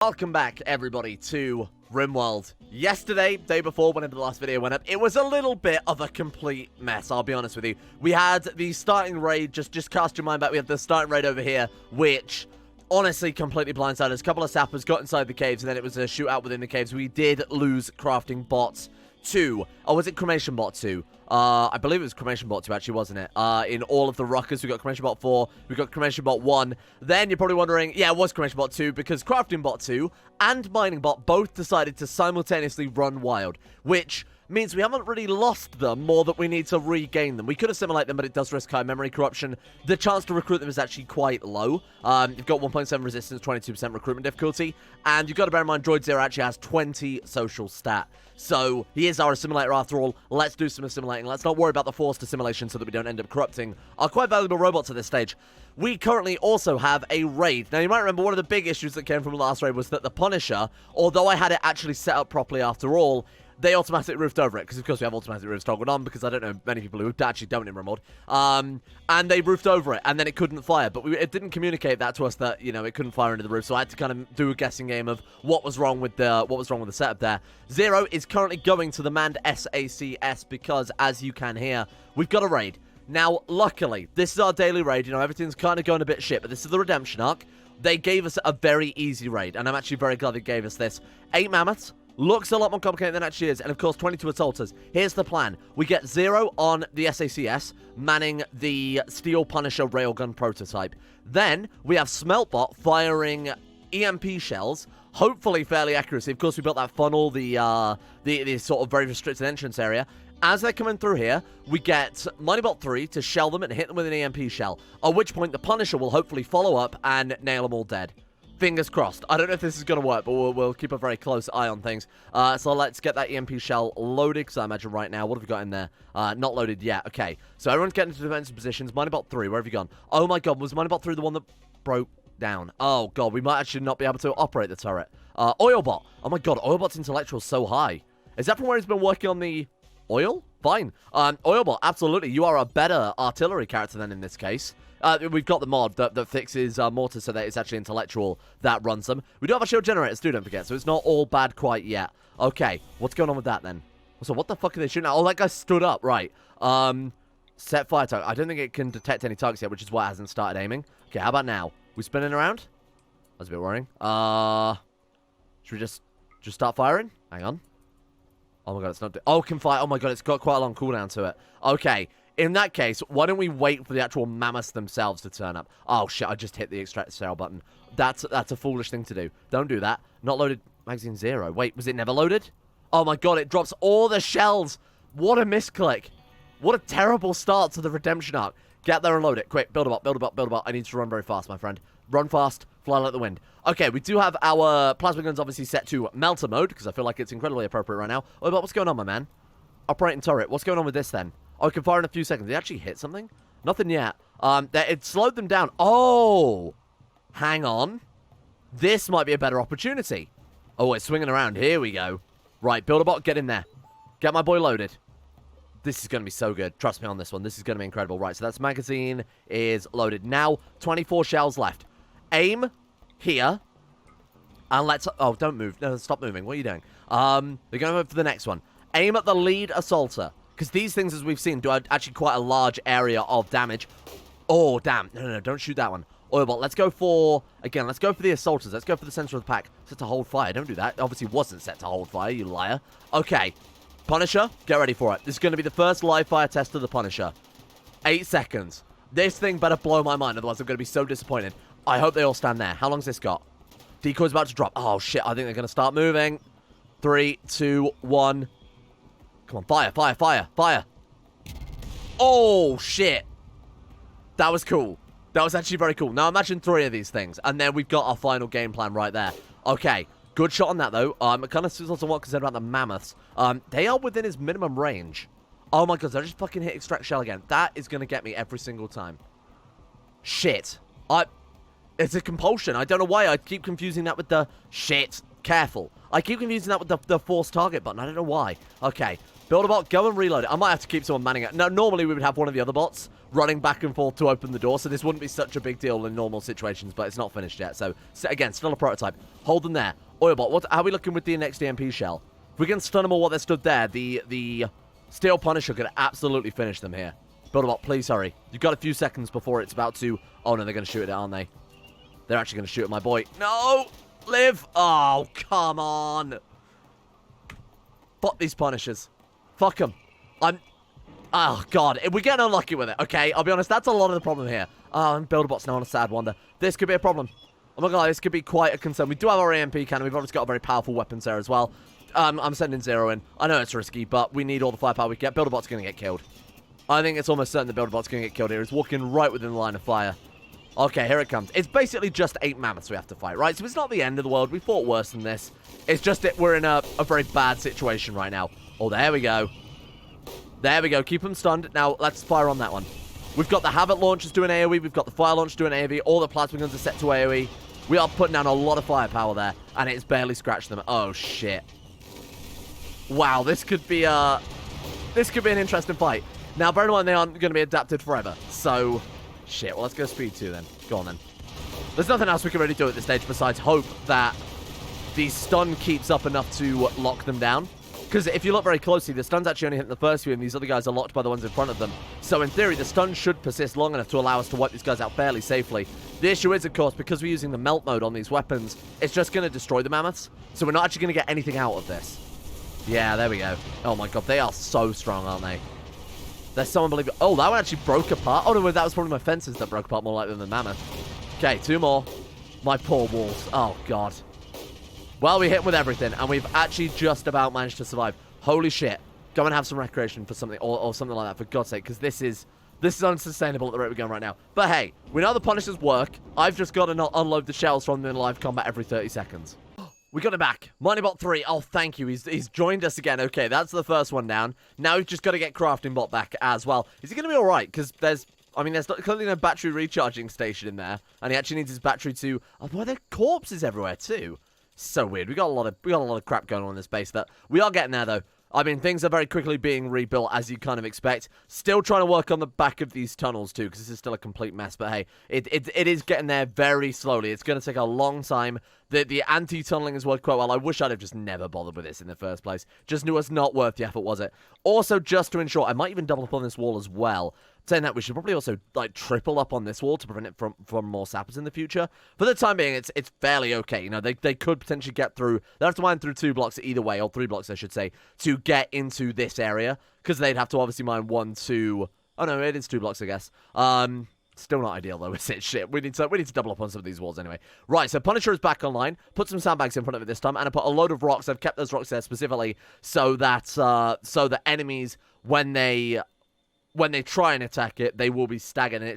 Welcome back, everybody, to Rimworld. Yesterday, day before, whenever the last video went up, it was a little bit of a complete mess, I'll be honest with you. We had the starting raid, just cast your mind back, we had the starting raid over here, which honestly completely blindsided us. A couple of sappers got inside the caves, and then it was a shootout within the caves. We did lose crafting bots 2. Or was it cremation bot 2? I believe it was cremation bot 2, actually, wasn't it? In all of the ruckers, we got cremation bot 4, we got cremation bot 1. Then you're probably wondering, yeah, it was cremation bot 2, because crafting bot 2 and mining bot both decided to simultaneously run wild, which means we haven't really lost them, more that we need to regain them. We could assimilate them, but it does risk high memory corruption. The chance to recruit them is actually quite low. You've got 1.7 resistance, 22% recruitment difficulty, and you've got to bear in mind Droid Zero actually has 20 social stat. So, he is our assimilator after all. Let's do some assimilating. Let's not worry about the forced assimilation so that we don't end up corrupting our quite valuable robots at this stage. We currently also have a raid. Now, you might remember one of the big issues that came from the last raid was that the Punisher, although I had it actually set up properly after all, they automatically roofed over it, because of course we have automatic roofs toggled on, because I don't know many people who actually don't in Rimworld. And they roofed over it, and then it couldn't fire, but it didn't communicate that to us that, you know, it couldn't fire into the roof, so I had to kind of do a guessing game of what was wrong with the setup there. Zero is currently going to the manned SACS, because, as you can hear, we've got a raid. Now, luckily, this is our daily raid, you know, everything's kind of going a bit shit, but this is the redemption arc. They gave us a very easy raid, and I'm actually very glad they gave us this. 8 mammoths. Looks a lot more complicated than it actually is, and of course 22 assaulters. Here's the plan. We get Zero on the SACS, manning the Steel Punisher railgun prototype. Then, we have Smeltbot firing EMP shells, hopefully fairly accuracy. Of course, we built that funnel, the sort of very restricted entrance area. As they're coming through here, we get Minibot 3 to shell them and hit them with an EMP shell, at which point the Punisher will hopefully follow up and nail them all dead. Fingers crossed. I don't know if this is going to work, but we'll keep a very close eye on things. So let's get that EMP shell loaded, because I imagine right now, what have we got in there? Not loaded yet. Okay, so everyone's getting into defensive positions. Minibot 3, where have you gone? Oh my god, was Minibot 3 the one that broke down? Oh god, we might actually not be able to operate the turret. Oilbot. Oh my god, Oilbot's intellectual so high. Is that from where he's been working on the oil? Fine. Oilbot, absolutely. You are a better artillery character than in this case. We've got the mod that fixes mortars so that it's actually intellectual that runs them. We do have our shield generators too, don't forget, so it's not all bad quite yet. Okay, what's going on with that then? So what the fuck are they shooting at? Oh, that guy stood up, right. Set fire target. I don't think it can detect any targets yet, which is why it hasn't started aiming. Okay, how about now? We spinning around? That's a bit worrying. Should we just start firing? Hang on. Oh my god, it's not... Oh, it can fire. Oh my god, it's got quite a long cooldown to it. Okay. In that case, why don't we wait for the actual mammoths themselves to turn up? Oh, shit, I just hit the extract sale button. That's a foolish thing to do. Don't do that. Not loaded magazine 0. Wait, was it never loaded? Oh, my God, it drops all the shells. What a misclick. What a terrible start to the redemption arc. Get there and load it. Quick, build them up, build them up, build them up. I need to run very fast, my friend. Run fast, fly like the wind. Okay, we do have our plasma guns obviously set to melter mode, because I feel like it's incredibly appropriate right now. Oh, but what's going on, my man? Operating turret. What's going on with this, then? Oh, it can fire in a few seconds. Did it actually hit something? Nothing yet. It slowed them down. Oh! Hang on. This might be a better opportunity. Oh, it's swinging around. Here we go. Right, Build-A-Bot, get in there. Get my boy loaded. This is going to be so good. Trust me on this one. This is going to be incredible. Right, so that's magazine is loaded. Now, 24 shells left. Aim here. And let's... Oh, don't move. No, stop moving. What are you doing? We're going to move for the next one. Aim at the lead assaulter. Because these things, as we've seen, do actually quite a large area of damage. Oh, damn. No, don't shoot that one. Oilbot, let's go for... Again, let's go for the assaulters. Let's go for the center of the pack. Set to hold fire. Don't do that. It obviously wasn't set to hold fire, you liar. Okay. Punisher, get ready for it. This is going to be the first live fire test of the Punisher. 8 seconds. This thing better blow my mind, otherwise I'm going to be so disappointed. I hope they all stand there. How long's this got? Decoy's about to drop. Oh, shit. I think they're going to start moving. 3, 2, 1... Come on, fire, fire, fire, fire. Oh, shit. That was cool. That was actually very cool. Now, imagine 3 of these things, and then we've got our final game plan right there. Okay, good shot on that, though. It kind of suits also what concerned about the mammoths. They are within his minimum range. Oh, my God, I just fucking hit extract shell again. That is going to get me every single time. Shit. It's a compulsion. I don't know why I keep confusing that with the shit. Careful. I keep confusing that with the force target button. I don't know why. Okay. Build a bot, go and reload it. I might have to keep someone manning it. Now, normally we would have one of the other bots running back and forth to open the door, so this wouldn't be such a big deal in normal situations, but it's not finished yet. So again, still a prototype. Hold them there. Oil bot, how are we looking with the next EMP shell? If we can stun them all while they're stood there, the Steel Punisher could absolutely finish them here. Build a bot, please hurry. You've got a few seconds before it's about to... Oh, no, they're going to shoot it, aren't they? They're actually going to shoot at my boy. No! Live! Oh, come on! Fuck these Punishers. Fuck them. Oh, God. We're getting unlucky with it, okay? I'll be honest, that's a lot of the problem here. And Builderbots now on a sad wonder. This could be a problem. I'm not gonna lie, this could be quite a concern. We do have our EMP cannon. We've obviously got a very powerful weapons there as well. I'm sending Zero in. I know it's risky, but we need all the firepower we can get. Builderbot's gonna get killed. I think it's almost certain the Builderbot's gonna get killed here. He's walking right within the line of fire. Okay, here it comes. It's basically just 8 mammoths we have to fight, right? So it's not the end of the world. We fought worse than this. It's just that we're in a very bad situation right now. Oh, there we go. There we go. Keep them stunned. Now, let's fire on that one. We've got the Havoc launchers doing AoE. We've got the Fire launcher doing AoE. All the plasma guns are set to AoE. We are putting down a lot of firepower there, and it's barely scratched them. Oh, shit. Wow, this could be an interesting fight. Now, bear in mind, they aren't going to be adapted forever. So, shit. Well, let's go speed 2 then. Go on, then. There's nothing else we can really do at this stage besides hope that the stun keeps up enough to lock them down. Because if you look very closely, the stun's actually only hitting the first few, and these other guys are locked by the ones in front of them. So in theory, the stun should persist long enough to allow us to wipe these guys out fairly safely. The issue is, of course, because we're using the melt mode on these weapons, it's just going to destroy the mammoths. So we're not actually going to get anything out of this. Yeah, there we go. Oh my god, they are so strong, aren't they? They're so unbelievable. Oh, that one actually broke apart. Oh no, that was probably my fences that broke apart more likely than the mammoth. Okay, 2 more. My poor walls. Oh god. Well, we hit with everything, and we've actually just about managed to survive. Holy shit. Go and have some recreation for something, or something like that, for God's sake, because this is unsustainable at the rate we're going right now. But hey, we know the Punishers work. I've just got to not unload the shells from them in live combat every 30 seconds. We got him back. Minibot 3. Oh, thank you. He's joined us again. Okay, that's the first one down. Now we've just got to get Crafting Bot back as well. Is he going to be all right? Because there's clearly no battery recharging station in there, and he actually needs his battery to... Oh, boy, there are corpses everywhere, too. So weird. We got a lot of crap going on in this base. That we are getting there though. I mean, things are very quickly being rebuilt, as you kind of expect. Still trying to work on the back of these tunnels too, because this is still a complete mess. But hey, it is getting there very slowly. It's going to take a long time. The anti-tunneling has worked quite well. I wish I'd have just never bothered with this in the first place. Just knew it's not worth the effort, was it? Also, just to ensure, I might even double up on this wall as well. Saying that, we should probably also like triple up on this wall to prevent it from more sappers in the future. For the time being, it's fairly okay. You know, they could potentially get through. They have to mine through 2 blocks either way, or 3 blocks, I should say, to get into this area, because they'd have to obviously mine 1, 2. Oh no, it is 2 blocks, I guess. Still not ideal though, is it? Shit, we need to double up on some of these walls anyway. Right, so Punisher is back online. Put some sandbags in front of it this time, and I put a load of rocks. I've kept those rocks there specifically so that enemies, when they try and attack it, they will be staggered, and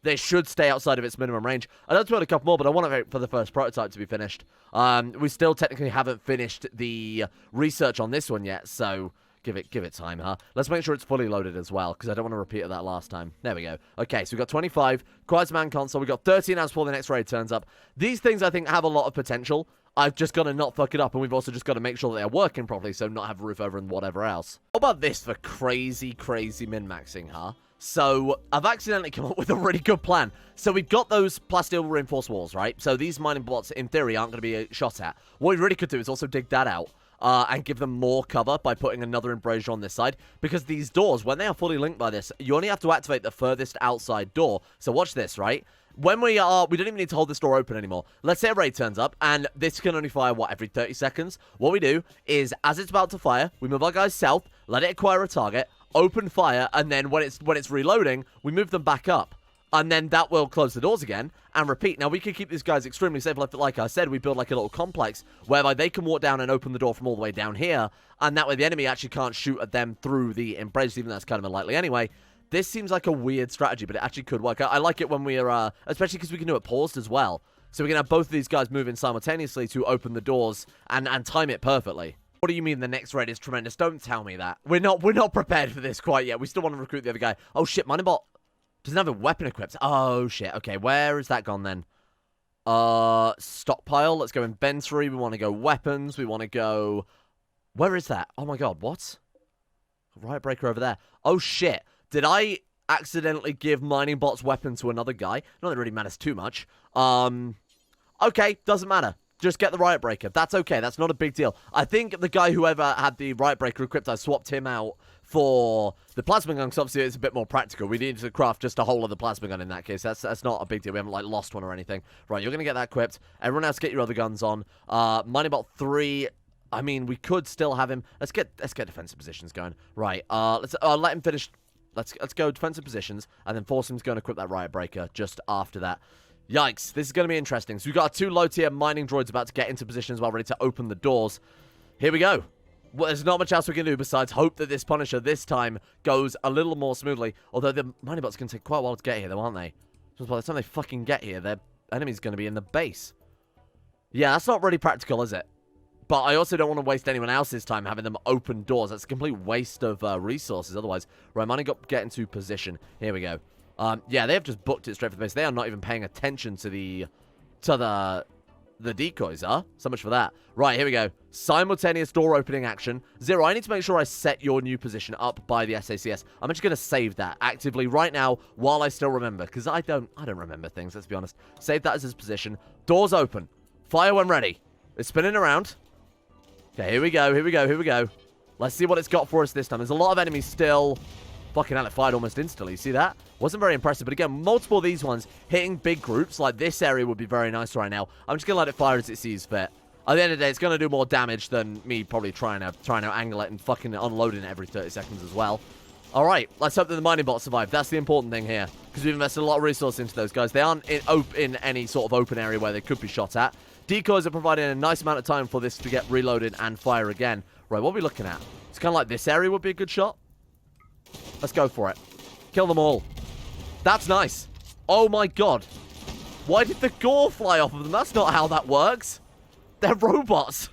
they should stay outside of its minimum range. I'd like to build a couple more, but I want to wait for the first prototype to be finished. We still technically haven't finished the research on this one yet, so give it time, huh? Let's make sure it's fully loaded as well, because I don't want to repeat it that last time. There we go. Okay, so we've got 25, Quiet Man console, we've got 13 hours before the next raid turns up. These things, I think, have a lot of potential. I've just got to not fuck it up, and we've also just got to make sure that they're working properly, so not have a roof over and whatever else. How about this for crazy min-maxing, huh? So, I've accidentally come up with a really good plan. So, we've got those plasteel reinforced walls, right? So, these mining bots, in theory, aren't going to be shot at. What we really could do is also dig that out. And give them more cover by putting another embrasure on this side. Because these doors, when they are fully linked by this, you only have to activate the furthest outside door. So watch this, right? When we don't even need to hold this door open anymore. Let's say a raid turns up, and this can only fire, what, every 30 seconds? What we do is, as it's about to fire, we move our guys south, let it acquire a target, open fire, and then when it's reloading, we move them back up. And then that will close the doors again and repeat. Now, we can keep these guys extremely safe. Like I said, we build like a little complex whereby they can walk down and open the door from all the way down here. And that way the enemy actually can't shoot at them through the embrace, even though that's kind of unlikely anyway. This seems like a weird strategy, but it actually could work. I like it when we're, especially because we can do it paused as well. So we can have both of these guys moving simultaneously to open the doors and time it perfectly. What do you mean the next raid is tremendous? Don't tell me that. We're not prepared for this quite yet. We still want to recruit the other guy. Oh shit, Minibot doesn't have a weapon equipped. Oh, shit. Okay, where is that gone, then? Stockpile. Let's go inventory. We want to go weapons. We want to go... Where is that? Oh, my God. What? Riot breaker over there. Oh, shit. Did I accidentally give mining bot's weapon to another guy? Not that it really matters too much. Okay, doesn't matter. Just get the riot breaker. That's okay. That's not a big deal. I think the guy whoever had the riot breaker equipped, I swapped him out for the plasma gun, because obviously it's a bit more practical. We needed to craft just a whole other plasma gun in that case. That's not a big deal. We haven't, like, lost one or anything. Right, you're going to get that equipped. Everyone else get your other guns on. Mining bot 3... I mean, we could still have him. Let's get defensive positions going. Right. Let's let him finish. Let's go defensive positions, and then force him to go and equip that riot breaker just after that. Yikes! This is going to be interesting. So we've got our 2 low-tier mining droids about to get into position as well, ready to open the doors. Here we go. Well, there's not much else we can do besides hope that this Punisher this time goes a little more smoothly. Although the mining bots can take quite a while to get here, though, aren't they? Just by the time they fucking get here, their enemy's going to be in the base. Yeah, that's not really practical, is it? But I also don't want to waste anyone else's time having them open doors. That's a complete waste of resources otherwise. Right, mining got get into position. Here we go. Yeah, they have just booked it straight for the base. They are not even paying attention to the decoys, huh? So much for that. Right, here we go. Simultaneous door opening action. Zero, I need to make sure I set your new position up by the SACS. I'm just going to save that actively right now while I still remember, because I don't remember things, let's be honest. Save that as his position. Doors open. Fire when ready. It's spinning around. Okay, here we go. Let's see what it's got for us this time. There's a lot of enemies still. Fucking hell, it fired almost instantly. See that? Wasn't very impressive, but again, multiple of these ones hitting big groups. Like, this area would be very nice right now. I'm just going to let it fire as it sees fit. At the end of the day, it's going to do more damage than me probably trying to angle it and fucking unloading it every 30 seconds as well. Alright, let's hope that the mining bots survive. That's the important thing here, because we've invested a lot of resources into those guys. They aren't in any sort of open area where they could be shot at. Decoys are providing a nice amount of time for this to get reloaded and fire again. Right, what are we looking at? It's kind of like this area would be a good shot. Let's go for it. Kill them all. That's nice. Oh my god. Why did the gore fly off of them? That's not how that works. They're robots.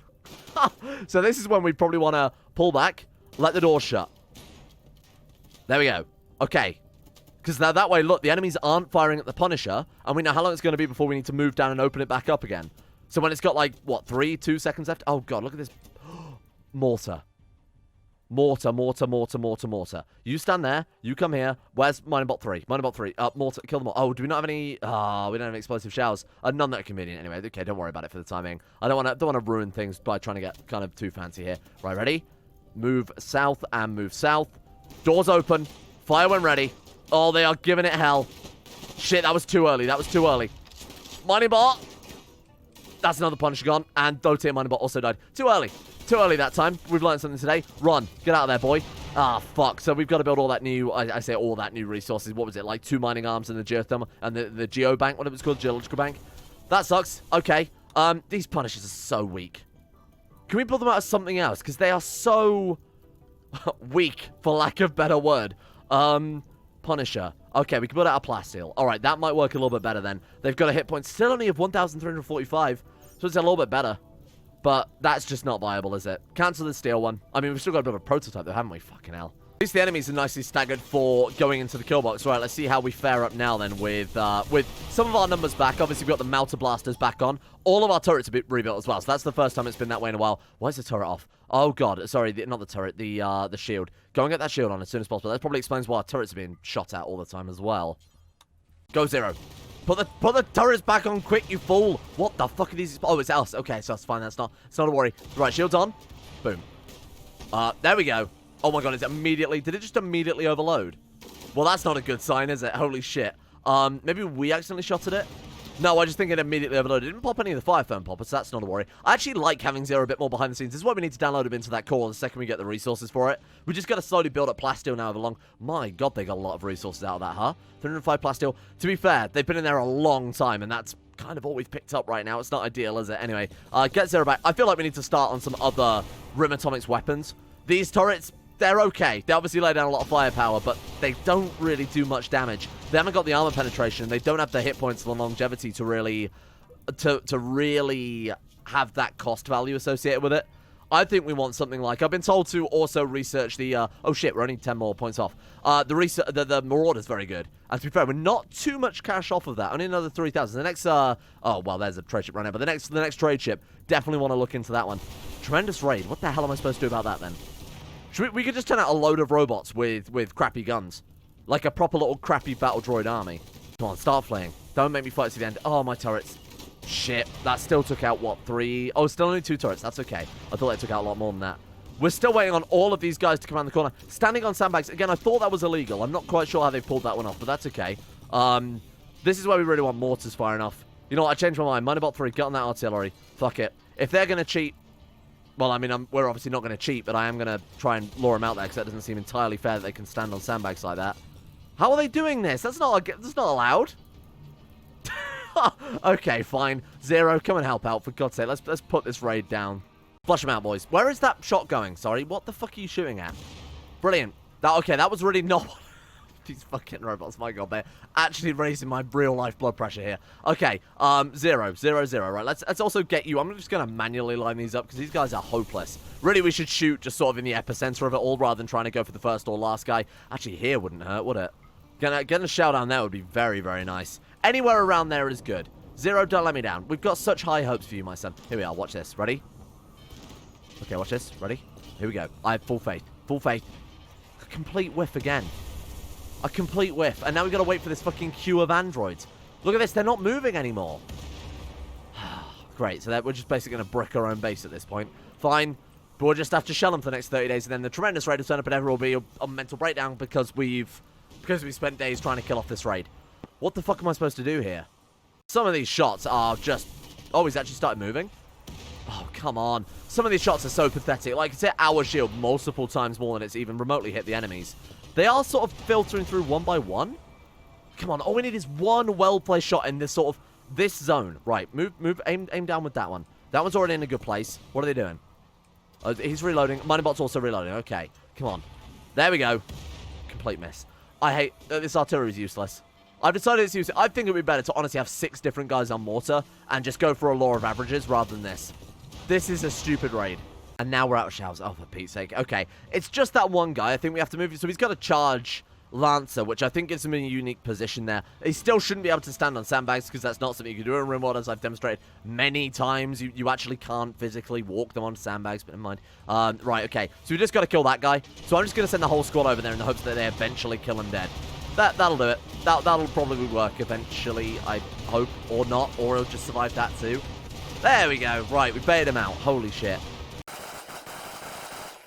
So this is when we probably want to pull back, let the door shut. There we go. Okay. Because now that way, look, the enemies aren't firing at the Punisher, and we know how long it's going to be before we need to move down and open it back up again. So when it's got, like, what, 2 seconds left? Oh, God, look at this. Mortar. Mortar. You stand there. You come here. Where's Minebot 3? Minebot 3. Mortar. Kill them all. Oh, do we not have any... we don't have explosive shells. None that are convenient anyway. Okay, don't worry about it for the timing. I don't want to ruin things by trying to get kind of too fancy here. Right, ready? Move south and move south. Doors open. Fire when ready. Oh, they are giving it hell. Shit, that was too early. Mining bot. That's another Punisher gone. And low-tier mining bot also died. Too early that time. We've learned something today. Run. Get out of there, boy. Ah, fuck. So we've got to build all that new... I say all that new resources. What was it? Like 2 mining arms and the geothermal... And the geobank, what it was called? Geological bank. That sucks. Okay. These Punishers are so weak. Can we build them out as something else? Because they are so... weak, for lack of a better word. Punisher. Okay, we can build out a plasteel. Alright, that might work a little bit better then. They've got a hit point still only of 1,345. So it's a little bit better. But that's just not viable, is it? Cancel the steel one. I mean, we've still got a bit of a prototype though, haven't we? Fucking hell. At least the enemies are nicely staggered for going into the kill box. Right, let's see how we fare up now then with some of our numbers back. Obviously, we've got the Melter Blasters back on. All of our turrets have been rebuilt as well. So that's the first time it's been that way in a while. Why is the turret off? Oh, God. Sorry, not the turret. The shield. Go and get that shield on as soon as possible. That probably explains why our turrets are being shot at all the time as well. Go, Zero. Put the turrets back on quick, you fool. What the fuck are these? Oh, it's us. Okay, so that's fine. It's not a worry. Right, shields on. Boom. There we go. Oh my god, did it just immediately overload? Well, that's not a good sign, is it? Holy shit. Maybe we accidentally shot at it? No, I just think it immediately overloaded. It didn't pop any of the fire foam poppers, so that's not a worry. I actually like having Zero a bit more behind the scenes. This is why we need to download him into that core the second we get the resources for it. We just got to slowly build up plasteel now over long. My god, they got a lot of resources out of that, huh? 305 plasteel. To be fair, they've been in there a long time, and that's kind of all we've picked up right now. It's not ideal, is it? Anyway, get Zero back. I feel like we need to start on some other Rim Atomics weapons. These turrets... they're okay. They obviously lay down a lot of firepower, but they don't really do much damage. They haven't got the armor penetration. They don't have the hit points and the longevity to really have that cost value associated with it. I think we want something like... I've been told to also research the... oh, shit, we're only 10 more points off. The Marauder's very good. And to be fair, we're not too much cash off of that. Only another 3,000. The next... oh, well, there's a trade ship right now. But the next trade ship, definitely want to look into that one. Tremendous raid. What the hell am I supposed to do about that, then? We could just turn out a load of robots with crappy guns. Like a proper little crappy battle droid army. Come on, start fleeing. Don't make me fight to the end. Oh, my turrets. Shit. That still took out, what, 3? Oh, still only 2 turrets. That's okay. I thought they took out a lot more than that. We're still waiting on all of these guys to come around the corner. Standing on sandbags. Again, I thought that was illegal. I'm not quite sure how they pulled that one off, but that's okay. This is where we really want mortars firing off. You know what? I changed my mind. Minebot 3, get on that artillery. Fuck it. If they're going to cheat... Well, I mean, we're obviously not going to cheat, but I am going to try and lure them out there because that doesn't seem entirely fair that they can stand on sandbags like that. How are they doing this? That's not allowed. Okay, fine. Zero, come and help out, for God's sake. Let's put this raid down. Flush them out, boys. Where is that shot going? Sorry, what the fuck are you shooting at? Brilliant. Okay, that was really not... These fucking robots, my God, they're actually raising my real-life blood pressure here. Okay, 0, 0, 0. Right, let's also get you. I'm just going to manually line these up because these guys are hopeless. Really, we should shoot just sort of in the epicenter of it all rather than trying to go for the first or last guy. Actually, here wouldn't hurt, would it? Getting a shout down there would be very, very nice. Anywhere around there is good. Zero, don't let me down. We've got such high hopes for you, my son. Here we are. Watch this. Ready? Okay, watch this. Ready? Here we go. I have full faith. Full faith. A complete whiff again. A complete whiff. And now we've got to wait for this fucking queue of androids. Look at this. They're not moving anymore. Great. So we're just basically going to brick our own base at this point. Fine. But we'll just have to shell them for the next 30 days. And then the tremendous raid will turn up and everyone will be a mental breakdown because we spent days trying to kill off this raid. What the fuck am I supposed to do here? Some of these shots are just... Oh, he's actually started moving? Oh, come on. Some of these shots are so pathetic. Like, it's hit our shield multiple times more than it's even remotely hit the enemies. They are sort of filtering through one by one. Come on. All we need is one well-placed shot in this sort of... This zone. Right. Aim down with that one. That one's already in a good place. What are they doing? Oh, he's reloading. Minebot's also reloading. Okay. Come on. There we go. Complete miss. I hate... this artillery is useless. I've decided it's useless. I think it would be better to honestly have 6 different guys on mortar and just go for a law of averages rather than this. This is a stupid raid. And now we're out of shells. Oh, for Pete's sake. Okay. It's just that one guy. I think we have to move. So he's got to charge Lancer, which I think gives him a unique position there. He still shouldn't be able to stand on sandbags because that's not something you can do in Rimworld, as I've demonstrated many times. You actually can't physically walk them on sandbags, but never mind. Right, okay. So we just got to kill that guy. So I'm just going to send the whole squad over there in the hopes that they eventually kill him dead. That'll do it. That'll probably work eventually, I hope, or not, or he'll just survive that too. There we go. Right, we baited him out. Holy shit.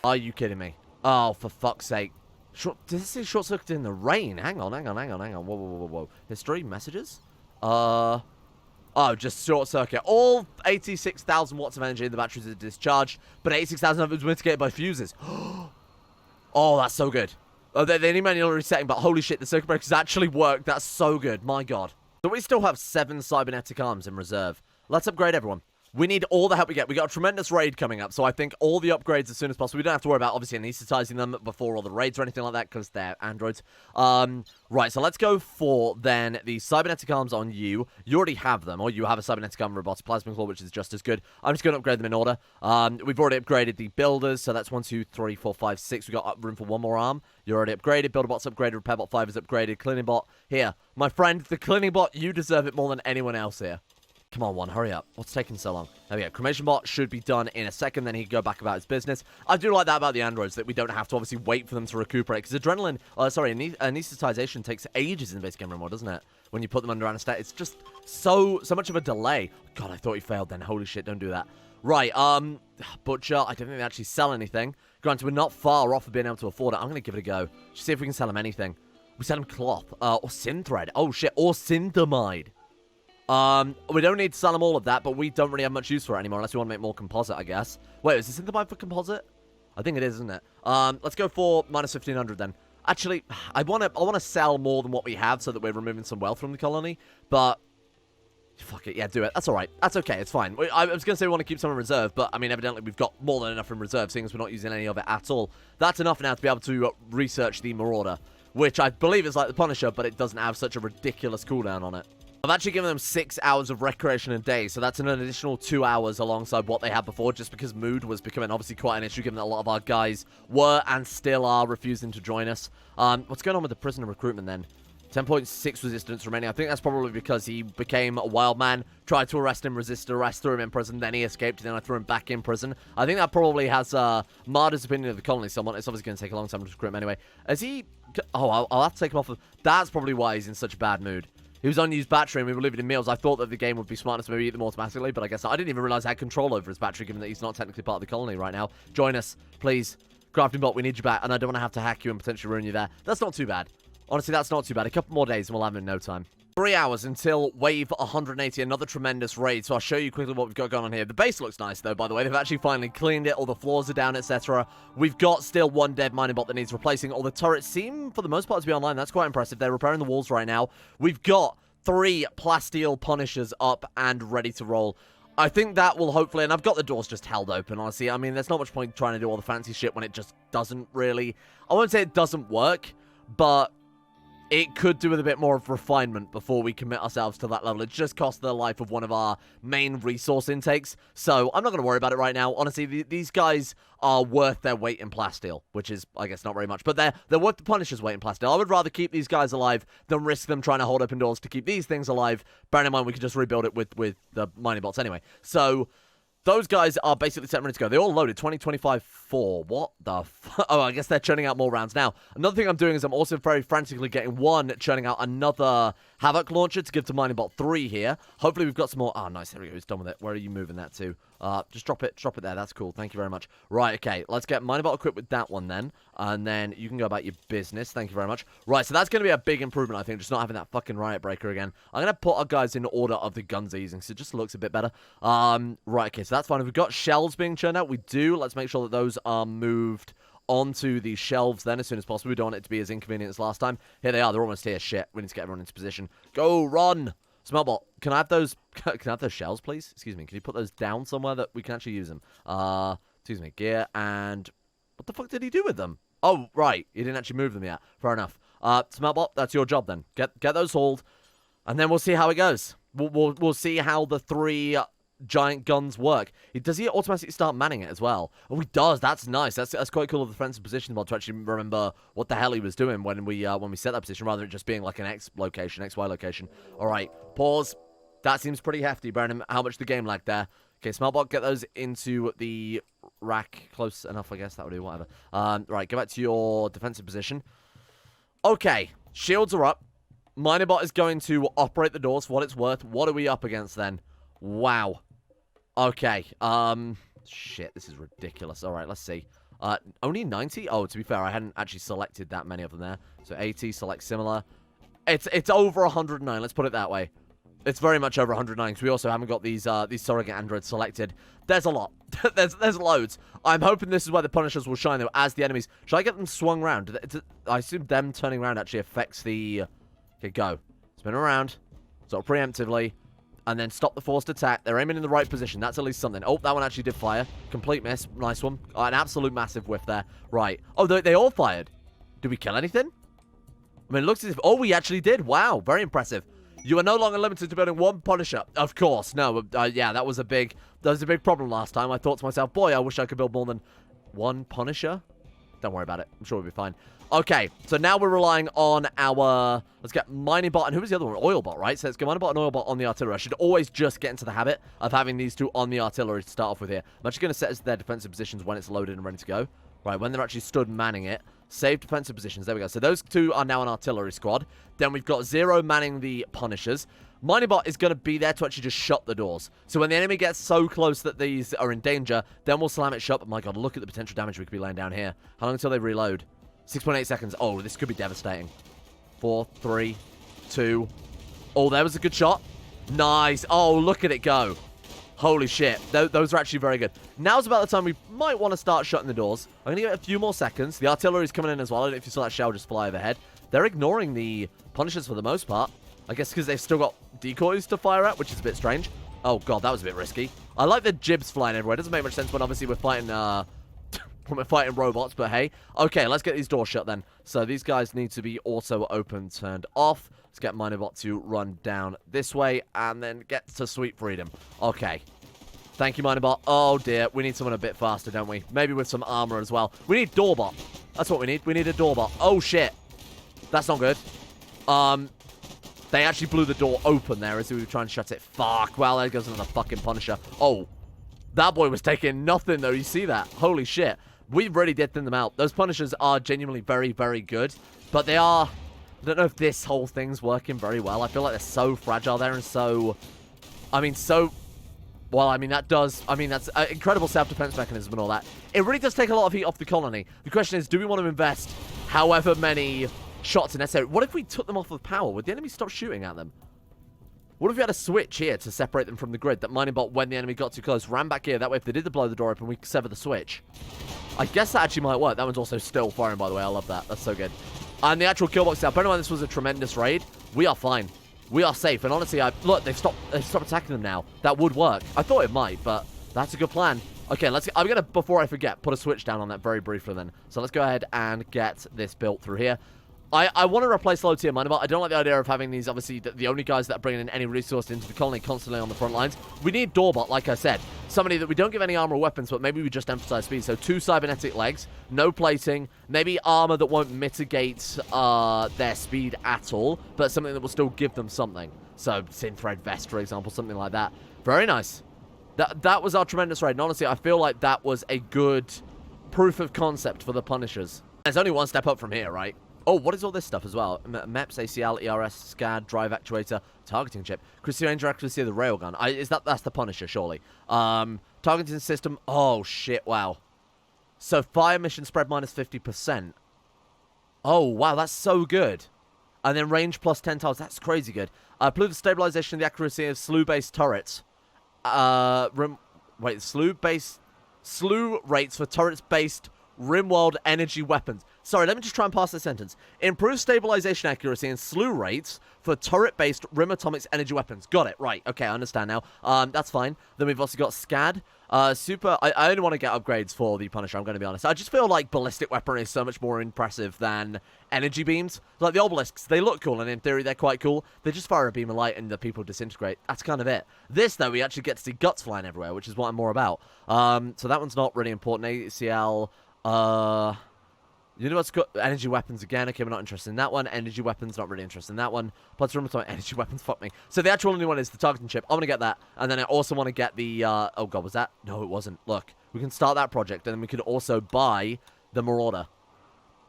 Are you kidding me? Oh, for fuck's sake. Does this say short-circuited in the rain? Hang on. Whoa. History, messages? Oh, just short-circuit. All 86,000 watts of energy in the batteries are discharged, but 86,000 of it was mitigated by fuses. Oh, that's so good. They need manual resetting, but holy shit, the circuit breakers actually worked. That's so good. My God. So we still have 7 cybernetic arms in reserve. Let's upgrade everyone. We need all the help we get. We got a tremendous raid coming up, so I think all the upgrades as soon as possible. We don't have to worry about, obviously, anesthetizing them before all the raids or anything like that, because they're androids. Right, so let's go for, then, the cybernetic arms on you. You already have them, or you have a cybernetic arm robotic plasma claw, which is just as good. I'm just going to upgrade them in order. We've already upgraded the builders, so that's 1, 2, 3, 4, 5, 6. We've got room for one more arm. You're already upgraded. Builderbot's upgraded. Repairbot 5 is upgraded. Cleaning bot, here. My friend, the cleaning bot, you deserve it more than anyone else here. Come on, one, hurry up. What's taking so long? There we go. Cremation bot should be done in a second, then he can go back about his business. I do like that about the androids, that we don't have to obviously wait for them to recuperate, because anesthetization takes ages in basic game Rimworld, doesn't it? When you put them under anesthetic, it's just so much of a delay. God, I thought he failed then. Holy shit, don't do that. Right, Butcher, I don't think they actually sell anything. Granted, we're not far off of being able to afford it. I'm going to give it a go. Just see if we can sell him anything. We sell him cloth, or synthread. Oh shit, or synthamide. We don't need to sell them all of that, but we don't really have much use for it anymore unless we want to make more composite, I guess. Wait, is the synthamide for composite? I think it is, isn't it? Let's go for minus 1,500 then. Actually, I want to sell more than what we have so that we're removing some wealth from the colony, but fuck it, yeah, do it. That's alright. That's okay, it's fine. I was going to say we want to keep some in reserve, but I mean, evidently we've got more than enough in reserve, seeing as we're not using any of it at all. That's enough now to be able to research the Marauder, which I believe is like the Punisher, but it doesn't have such a ridiculous cooldown on it. I've actually given them 6 hours of recreation a day, so that's an additional 2 hours alongside what they had before, just because mood was becoming obviously quite an issue, given that a lot of our guys were and still are refusing to join us. What's going on with the prisoner recruitment then? 10.6 resistance remaining. I think that's probably because he became a wild man, tried to arrest him, resisted arrest, threw him in prison, then he escaped, and then I threw him back in prison. I think that probably has marred his opinion of the colony somewhat. It's obviously going to take a long time to recruit him anyway. Is he... Oh, I'll have to take him off of... That's probably why he's in such a bad mood. He was on unused battery and we were leaving him meals. I thought that the game would be smart enough to maybe eat them automatically, but I guess I didn't even realize I had control over his battery, given that he's not technically part of the colony right now. Join us, please. Crafting bot, we need you back, and I don't want to have to hack you and potentially ruin you there. That's not too bad. Honestly, that's not too bad. A couple more days and we'll have him in no time. 3 hours until wave 180, another tremendous raid. So I'll show you quickly what we've got going on here. The base looks nice, though, by the way. They've actually finally cleaned it. All the floors are down, etc. We've got still one dead mining bot that needs replacing. All the turrets seem, for the most part, to be online. That's quite impressive. They're repairing the walls right now. We've got 3 plasteel punishers up and ready to roll. I think that will hopefully, and I've got the doors just held open, honestly. I mean, there's not much point trying to do all the fancy shit when it just doesn't really... I won't say it doesn't work, but it could do with a bit more of refinement before we commit ourselves to that level. It just cost the life of one of our main resource intakes, so I'm not going to worry about it right now. Honestly, these guys are worth their weight in plasteel, which is, I guess, not very much, but they're worth the Punisher's weight in plasteel. I would rather keep these guys alive than risk them trying to hold open doors to keep these things alive. Bearing in mind, we could just rebuild it with the mining bots anyway. So those guys are basically set and ready to go. They all loaded 2025 4. What the Oh, I guess they're churning out more rounds now. Another thing I'm doing is I'm also very frantically getting churning out another Havoc launcher to give to Mining Bot 3 here. Hopefully we've got some more. Oh, nice. There we go. He's done with it. Where are you moving that to? Just drop it there. That's cool. Thank you very much. Right, okay. Let's get Mining Bot equipped with that one then. And then you can go about your business. Thank you very much. Right, so that's going to be a big improvement, I think. Just not having that fucking riot breaker again. I'm going to put our guys in order of the guns they're using, so it just looks a bit better. Right, okay. So that's fine. If we've got shells being churned out, we do. Let's make sure that those are moved onto the shelves then as soon as possible. We don't want it to be as inconvenient as last time. Here they are. They're almost here. Shit. We need to get everyone into position. Go, run! Smellbot, can I have those shells, please? Excuse me. Can you put those down somewhere that we can actually use them? Excuse me. Gear and... What the fuck did he do with them? Oh, right. He didn't actually move them yet. Fair enough. Smellbot, that's your job then. Get those hauled, and then we'll see how it goes. We'll see how the 3 giant guns work. Does he automatically start manning it as well? Oh, he does. That's nice. That's quite cool of the defensive position mod to actually remember what the hell he was doing when we set that position, rather than just being like an X location, XY location. All right, pause. That seems pretty hefty, bearing how much the game lagged there. Okay, Smellbot, get those into the rack close enough, I guess. That would do, whatever. Right, go back to your defensive position. Okay, shields are up. Minerbot is going to operate the doors for what it's worth. What are we up against then? Wow. Okay, shit, this is ridiculous. All right, let's see. Only 90? Oh, to be fair, I hadn't actually selected that many of them there. So 80, select similar. It's over 109, let's put it that way. It's very much over 109, because we also haven't got these surrogate androids selected. There's a lot. there's loads. I'm hoping this is where the Punishers will shine, though, as the enemies. Should I get them swung around? I assume them turning around actually affects the... Okay, go. Spin around. Sort of preemptively. And then stop the forced attack. They're aiming in the right position. That's at least something. Oh, that one actually did fire. Complete miss. Nice one. An absolute massive whiff there. Right. Oh, they all fired. Did we kill anything? I mean, it looks as if... Oh, we actually did. Wow. Very impressive. You are no longer limited to building 1 Punisher. Of course. No. Yeah, that was a big problem last time. I thought to myself, boy, I wish I could build more than 1 Punisher. Don't worry about it. I'm sure we'll be fine. Okay, so now we're relying on our... Let's get Mining Bot, and who was the other one? Oil Bot, right? So let's get Mining Bot and Oil Bot on the artillery. I should always just get into the habit of having these 2 on the artillery to start off with here. I'm actually going to set as their defensive positions when it's loaded and ready to go. Right, when they're actually stood manning it. Save defensive positions. There we go. So those 2 are now an artillery squad. Then we've got 0 manning the Punishers. Mining Bot is going to be there to actually just shut the doors. So when the enemy gets so close that these are in danger, then we'll slam it shut. But my god, look at the potential damage we could be laying down here. How long until they reload? 6.8 seconds. Oh, this could be devastating. 4, 3, 2. Oh, there was a good shot. Nice. Oh, look at it go. Holy shit. Those are actually very good. Now's about the time we might want to start shutting the doors. I'm going to give it a few more seconds. The artillery's coming in as well. I don't know if you saw that shell just fly overhead. They're ignoring the Punishers for the most part. I guess because they've still got decoys to fire at, which is a bit strange. Oh, god, that was a bit risky. I like the jibs flying everywhere. It doesn't make much sense when obviously we're fighting... when we're fighting robots, but hey. Okay, let's get these doors shut then. So these guys need to be auto open, turned off. Let's get Minobot to run down this way and then get to sweet freedom. Okay. Thank you, Minobot. Oh dear, we need someone a bit faster, don't we? Maybe with some armor as well. We need Doorbot. That's what we need. We need a Doorbot. Oh shit. That's not good. They actually blew the door open there as we were trying to shut it. Fuck. Well, there goes another fucking Punisher. Oh, that boy was taking nothing, though. You see that? Holy shit. We really did thin them out. Those Punishers are genuinely very, very good. But they are... I don't know if this whole thing's working very well. I feel like they're so fragile there and so... I mean, so... Well, I mean, that does... I mean, that's an incredible self-defense mechanism and all that. It really does take a lot of heat off the colony. The question is, do we want to invest however many shots necessary? What if we took them off of power? Would the enemy stop shooting at them? What if we had a switch here to separate them from the grid? That mining bot, when the enemy got too close, ran back here. That way, if they did blow the door open, we could sever the switch. I guess that actually might work. That one's also still firing, by the way. I love that. That's so good. And the actual kill box now. Bear in mind, this was a tremendous raid. We are fine. We are safe. And honestly, look, they've stopped attacking them now. That would work. I thought it might, but that's a good plan. Okay, I'm going to, before I forget, put a switch down on that very briefly then. So let's go ahead and get this built through here. I want to replace low tier miner bot. I don't like the idea of having these, obviously, the only guys that are bringing in any resource into the colony constantly on the front lines. We need doorbot, like I said. Somebody that we don't give any armor or weapons, but maybe we just emphasize speed. So 2 cybernetic legs, no plating, maybe armor that won't mitigate their speed at all, but something that will still give them something. So synthread vest, for example, something like that. Very nice. That was our tremendous raid. And honestly, I feel like that was a good proof of concept for the Punishers. There's only one step up from here, right? Oh, what is all this stuff as well? MEPS, ACL, ERS, SCAD, drive actuator, targeting chip. Crystal Ranger accuracy of the railgun. That's the Punisher, surely. Targeting system. Oh, shit, wow. So, fire mission spread minus 50%. Oh, wow, that's so good. And then range plus 10 tiles. That's crazy good. Improve the stabilization of the accuracy of slew-based turrets. Slew rates for turrets-based Rimworld energy weapons. Sorry, let me just try and pass this sentence. Improve stabilization accuracy and slew rates for turret-based Rim Atomics energy weapons. Got it. Right. Okay, I understand now. That's fine. Then we've also got SCAD. Super... I only want to get upgrades for the Punisher, I'm going to be honest. I just feel like ballistic weaponry is so much more impressive than energy beams. Like the obelisks, they look cool, and in theory, they're quite cool. They just fire a beam of light and the people disintegrate. That's kind of it. This, though, we actually get to see guts flying everywhere, which is what I'm more about. So that one's not really important. ACL... You know what's got energy weapons again? Okay, we're not interested in that one. Energy weapons, not really interested in that one. Plus, energy weapons, fuck me. So the actual only one is the targeting chip. I want to get that. And then I also want to get the, oh god, was that? No, it wasn't. Look, we can start that project, and then we could also buy the Marauder.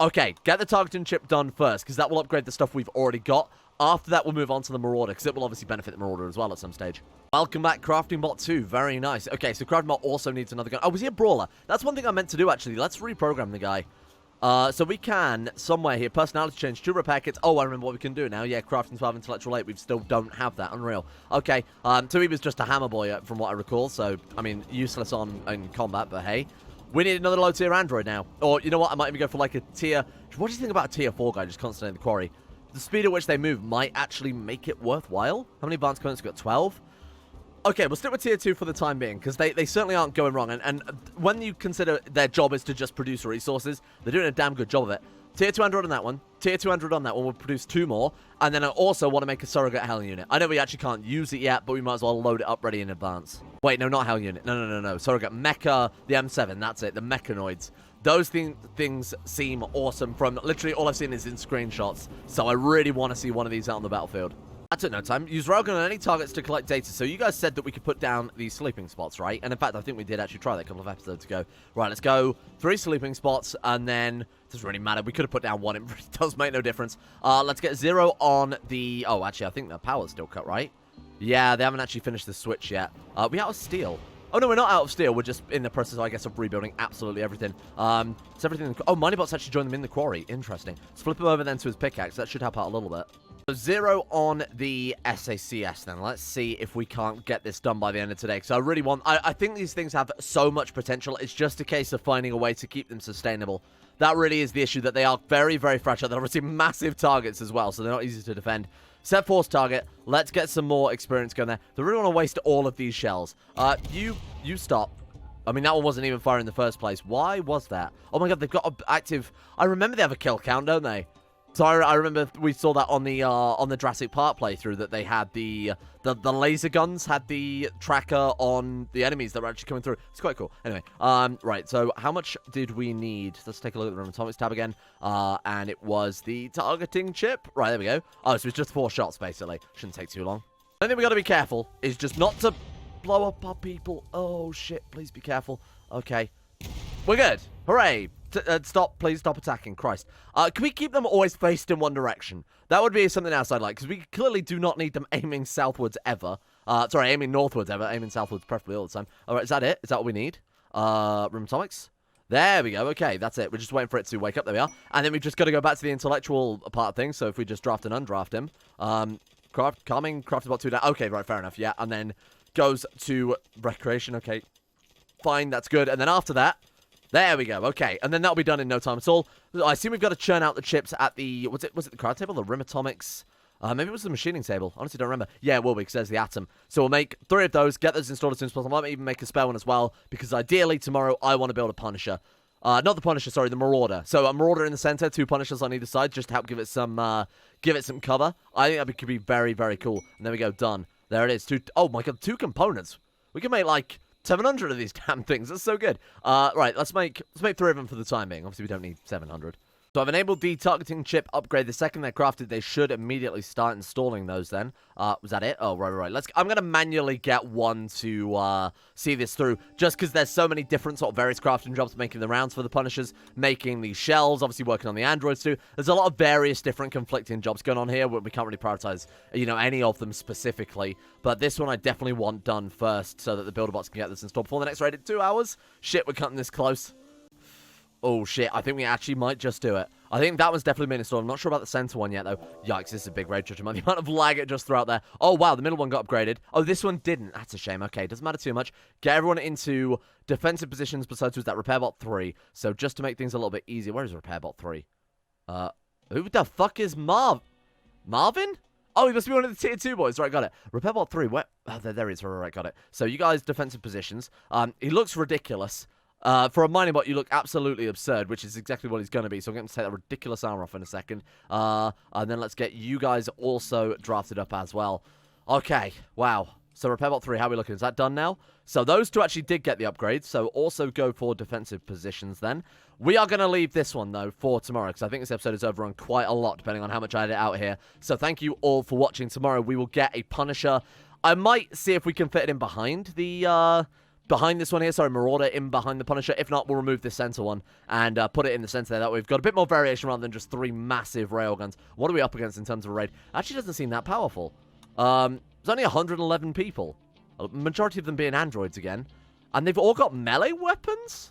Okay, get the targeting chip done first, because that will upgrade the stuff we've already got. After that, we'll move on to the Marauder, because it will obviously benefit the Marauder as well at some stage. Welcome back, Crafting Bot 2. Very nice. Okay, so Crafting Bot also needs another gun. Oh, was he a brawler? That's one thing I meant to do, actually. Let's reprogram the guy. So we can, somewhere here, personality change, 2 repair kits. Oh, I remember what we can do now. Yeah, crafting 12 intellectual 8. We still don't have that. Unreal. Okay, so he was just a hammer boy from what I recall. So, I mean, useless in combat, but hey. We need another low tier android now. Or, you know what, I might even go for like a tier... What do you think about a tier 4 guy just constantly in the quarry? The speed at which they move might actually make it worthwhile. How many advanced components have we got? 12? Okay, we'll stick with tier 2 for the time being, because they certainly aren't going wrong. And when you consider their job is to just produce resources, they're doing a damn good job of it. Tier 2 android on that one. Tier 2 android on that one. We'll produce 2 more. And then I also want to make a surrogate Hell unit. I know we actually can't use it yet, but we might as well load it up ready in advance. Wait, no, not Hell unit. No. Surrogate Mecha, the M7. That's it, the mechanoids. Those things seem awesome from literally all I've seen is in screenshots. So I really want to see one of these out on the battlefield. That took no time. Use railgun on any targets to collect data. So you guys said that we could put down these sleeping spots, right? And in fact, I think we did actually try that a couple of episodes ago. Right, let's go. 3 sleeping spots, and then... It doesn't really matter. We could have put down 1. It really does make no difference. Let's get 0 on the... Oh, actually, I think the power's still cut, right? Yeah, they haven't actually finished the switch yet. We out of steel. Oh, no, we're not out of steel. We're just in the process, I guess, of rebuilding absolutely everything. It's everything... Oh, Minibot's actually joined them in the quarry. Interesting. Let's flip him over then to his pickaxe. That should help out a little bit. So 0 on the SACS then. Let's see if we can't get this done by the end of today. Because I really want... I think these things have so much potential. It's just a case of finding a way to keep them sustainable. That really is the issue, that they are very, very fragile. They're obviously massive targets as well, so they're not easy to defend. Set force target. Let's get some more experience going there. They really want to waste all of these shells. You stop. I mean, that one wasn't even firing in the first place. Why was that? Oh my god, they've got active... I remember they have a kill count, don't they? So I remember we saw that on the Jurassic Park playthrough that they had the laser guns had the tracker on the enemies that were actually coming through. It's quite cool. Anyway, right. So how much did we need? Let's take a look at the Rimworld tab again. And it was the targeting chip. Right, there we go. Oh, so it's just 4 shots basically. Shouldn't take too long. The only thing we got to be careful is just not to blow up our people. Oh shit! Please be careful. Okay, we're good. Hooray! Stop, please stop attacking. Christ. Can we keep them always faced in one direction? That would be something else I'd like, because we clearly do not need them aiming southwards ever. Sorry, aiming northwards ever. Aiming southwards preferably all the time. Alright, is that it? Is that what we need? Room atomics? There we go. Okay, that's it. We're just waiting for it to wake up. There we are. And then we've just got to go back to the intellectual part of things. So if we just draft and undraft him. Calming, crafted about 2 down. Okay, right, fair enough. Yeah, and then goes to recreation. Okay, fine, that's good. And then after that, there we go. Okay, and then that'll be done in no time at all. I assume we've got to churn out the chips at the... Was it the card table? The Rim Atomics? Maybe it was the machining table. Honestly, don't remember. Yeah, it will be, because there's the atom. So we'll make 3 of those, get those installed as soon as possible. I might even make a spare one as well, because ideally tomorrow I want to build a Punisher. Not the Punisher, sorry, the Marauder. So a Marauder in the center, 2 Punishers on either side, just to help give it some cover. I think that could be very, very cool. And there we go, done. There it is. Oh my god, 2 components. We can make like 700 of these damn things. That's so good. Right, let's make 3 of them for the time being. Obviously, we don't need 700. So I've enabled the targeting chip upgrade. The second they're crafted, they should immediately start installing those then. Was that it? Oh, right. I'm going to manually get one to see this through, just because there's so many different sort of various crafting jobs, making the rounds for the Punishers, making the shells, obviously working on the androids too. There's a lot of various different conflicting jobs going on here. We can't really prioritize, any of them specifically. But this one I definitely want done first, so that the builder bots can get this installed before the next raid in 2 hours. Shit, we're cutting this close. Oh, shit. I think we actually might just do it. I think that one's definitely been installed. I'm not sure about the center one yet, though. Yikes, this is a big raid, judging by the amount of lag it just threw out there. Oh, wow, the middle one got upgraded. Oh, this one didn't. That's a shame. Okay, doesn't matter too much. Get everyone into defensive positions besides who's that repair bot 3. So just to make things a little bit easier. Where is repair bot 3? Who the fuck is Marvin? Oh, he must be one of the tier 2 boys. Right, got it. Repair bot 3. Where? Oh, there he is. Right, got it. So you guys, defensive positions. He looks ridiculous. For a mining bot, you look absolutely absurd, which is exactly what he's going to be. So I'm going to take that ridiculous armor off in a second. And then let's get you guys also drafted up as well. Okay, wow. So repair bot 3, how are we looking? Is that done now? So those 2 actually did get the upgrade. So also go for defensive positions then. We are going to leave this one, though, for tomorrow, because I think this episode is overrun quite a lot, depending on how much I edit out here. So thank you all for watching. Tomorrow we will get a Punisher. I might see if we can fit it in behind the... behind this one here, sorry, Marauder in behind the Punisher. If not, we'll remove this center one and put it in the center there. That way we've got a bit more variation rather than just 3 massive railguns. What are we up against in terms of a raid? Actually doesn't seem that powerful. There's only 111 people. A majority of them being androids again. And they've all got melee weapons?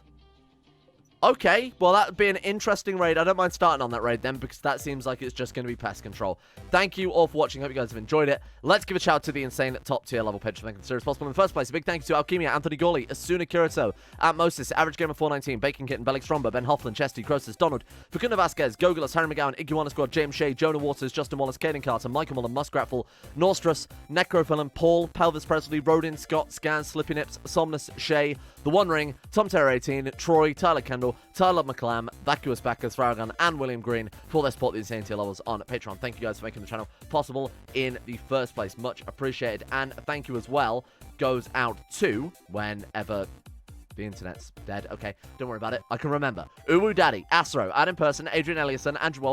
Okay, well, that would be an interesting raid. I don't mind starting on that raid then, because that seems like it's just going to be pest control. Thank you all for watching. Hope you guys have enjoyed it. Let's give a shout out to the insane top tier level patrons for making this series possible in the first place. A big thank you to Alchemia, Anthony Gawley, Asuna Kirito, Atmosis, Average Gamer 419, Bacon Kitten, Belix Stromba, Ben Hoffman, Chesty, Croesus, Donald, Facunda Vasquez, Gogolus, Harry McGowan, Iguana Squad, James Shea, Jonah Waters, Justin Wallace, Caden Carter, Michael Muller, Muskratful, Norstrus, Necrophilim, Paul, Pelvis Presley, Rodin, Scott, Scan, Slippy Nips, Somnus, Shea, The One Ring, Tom Terror 18, Troy, Tyler Kendall, Tyler McClam, Vacuous Backers, Farragon, and William Green for their support the insane tier levels on Patreon. Thank you guys for making the channel possible in the first place. Much appreciated. And thank you as well goes out to whenever the internet's dead. Okay, don't worry about it. I can remember. Uwu Daddy, Astro, Adam Person, Adrian Ellison, Andrew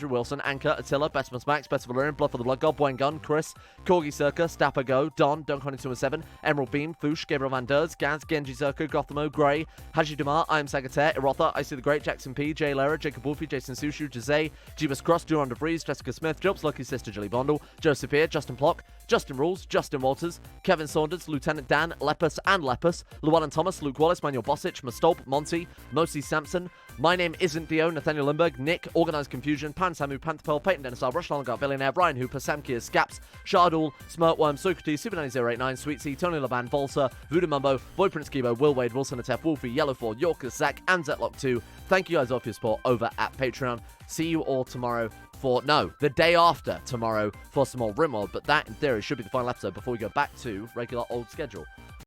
Wilson, Anchor, Attila, Bestimus Max, Best Valerian, Bluff of the Blood God, Buen Gun, Chris, Corgi Circa, Stapper Go, Don, Dunk217, Emerald Beam, Foosh, Gabriel Van Ders, Gaz, Genji Zerka, Gothamo, Grey, Haji Damar, I Am Sagater, Erotha, I See the Great, Jackson P, Jay Lera, Jacob Wolfie, Jason Sushu, Jose, Jeebus Cross, Duran DeVries, Jessica Smith, Jobs, Lucky Sister, Jilly Bondle, Joseph Ear, Justin Plock, Justin Rules, Justin Walters, Kevin Saunders, Lieutenant Dan, Lepus and Lepus, Llewellyn Thomas, Luke Wallace, Manuel Bosich, Stolp, Monty, Mosi Sampson, My Name Isn't Dio, Nathaniel Lindberg, Nick, Organised Confusion, Pan Samu, Pantherpearl, Peyton Denisar, Rush Longart, Billionaire, Brian Hooper, Sam Keir, Scaps, Shardul, Smirtworm, Socrates, Super90089, Sweet Sea, Tony Laban, Volsa, Voodoo Mumbo, Boy Prince Kibo, Will Wade, Wilson Atef, Wolfie, Yellowford, Yorker, Zach, and Zetlock2. Thank you guys all for your support over at Patreon. See you all tomorrow the day after tomorrow for some more Rimworld, but that in theory should be the final episode before we go back to regular old schedule.